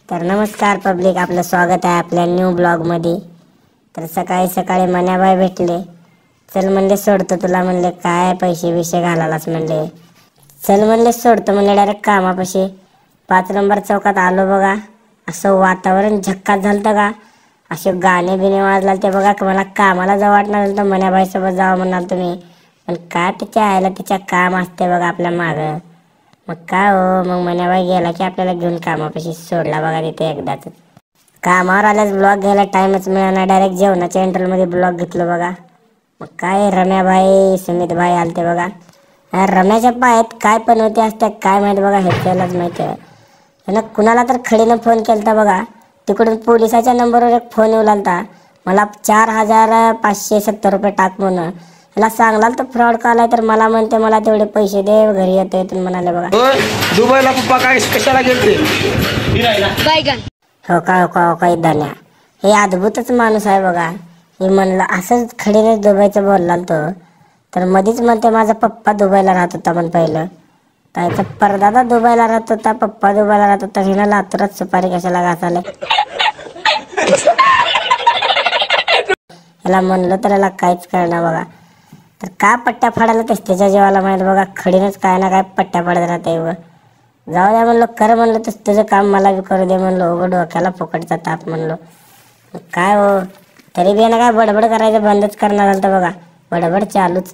तर नमस्कार पब्लिक, आपलं स्वागत आहे आपल्या न्यू ब्लॉग मध्ये। तर सकाळी सकाळी मन्याबाई भेटले। चल म्हणले सोडतो तुला, म्हणले काय पैसे विषय घालालास, म्हणले चल म्हणले सोडतो, म्हणले डायरेक्ट कामापाशी 5 नंबर चौकात आलो बघा। असं वातावरण झक्कास झालतं का, असे गाणे बिने वाजला ते बघा। मला कामाला जावं वाटणार तर मन्याबाई सोबत जावं म्हणाल तुम्ही, पण काय तिच्या आयला तिच्या काम असते बघा आपल्या मागं। मग काय हो, मग मन्याबाई गेला की आपल्याला घेऊन कामापाशी सोडला बघा तिथे एकदाच। कामावर आल्यास ब्लॉग घ्यायला टाइमच मिळाला, डायरेक्ट जेवणाच्या इंटरव्ह्यू मध्ये ब्लॉग घेतलं बघा। मग काय रम्याबाई सुमित भाई आलते बघा। रम्याच्या पायात काय पण होते असते काय माहित बघा, ह्याच्यालाच माहित आहे। कुणाला तर खडीनं फोन केलता बघा, तिकडून पोलिसाच्या नंबरवर एक फोन येऊ लागला, मला 4570 रुपये टाक म्हणून। ह्याला सांगला तर फ्रॉड कॉल आहे, तर मला म्हणते मला तेवढे पैसे दे, घरी येतोय तुम्ही म्हणाले बघा। दुबईला पप्पा काय कशाला गेलते? हो का धन्या, हे अद्भुतच माणूस आहे बघा। हे म्हणलं असंच खडीने दुबईचं बोलला तो, तर मधीच म्हणते माझा पप्पा दुबईला राहत होता पण पहिलं, त्याचा परदादा दुबईला राहत होता, पप्पा दुबईला राहत होता, हिनं लातूरात सुपारी कशाला घासाले। ह्याला म्हणलं तर याला काहीच कळणार बघा। तर का पट्ट्या फाडायला त्याच्या जीवाला माहित बघा, खडीनच काय ना काय पट्ट्या फाडत राहते व। जाऊ द्या म्हणलं, कर म्हणलं तर तुझं काम मला बी करू दे म्हणलं, उघड डोक्याला फुकटचा ताप म्हणलं। काय हो, तरी बी ना काय बडबड करायचं बंदच करणार झालं बघा, बडबड चालूच।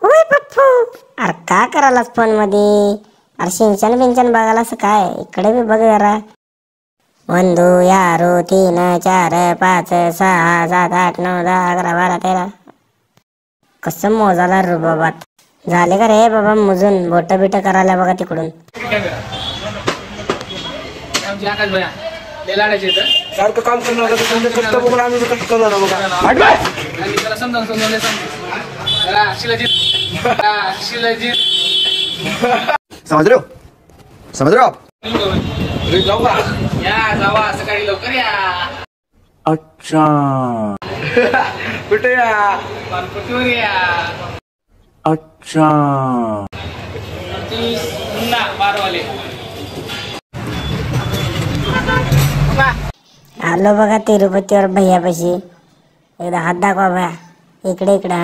ओय पप्पू, अरे का करायलास फोन मध्ये? अरे सिंचन बिंचन बघायला असं काय, इकडे बी बघ जरा। 1 2 यारो 3 4 5 6 7 8 9 10 11 12 13। कसं मोजाला रुबाबात झाले का रे बाबा, मोजून बोट बिट करायला बघा तिकडून। सारखं काम करणार बघून आम्ही कसं करणार बघा। समझ रहे हो, समझ रहे हो आप? जाऊ का? जावा सकाळी लवकर या। अच्छा कुठे या? पानपट्टीवर या। अच्छा पुन्हा बारवाले। आलो बघा तिरुपतीवर भैयापाशी, एकदा हात दाखवा भया, इकडे इकडे।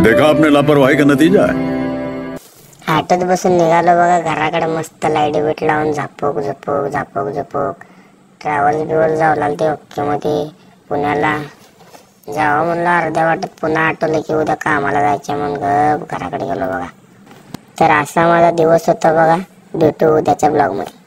देखा आपने लापरवाही का नतीजा है। ऑटोत बसून निघालो बघा घराकडे, मस्त लाईट बीट लावून झापोक झपोक झापोक झपोक। ट्रॅव्हल्स बिवल जाऊ लागते ओके मध्ये पुण्याला जावं म्हणलं, अर्ध्या वाटत पुन्हा आठवलं की उद्या कामाला जायचं म्हणून गप घराकडे गेलो बघा। तर असा माझा दिवस होता बघा, भेटू उद्याच्या ब्लॉग मध्ये।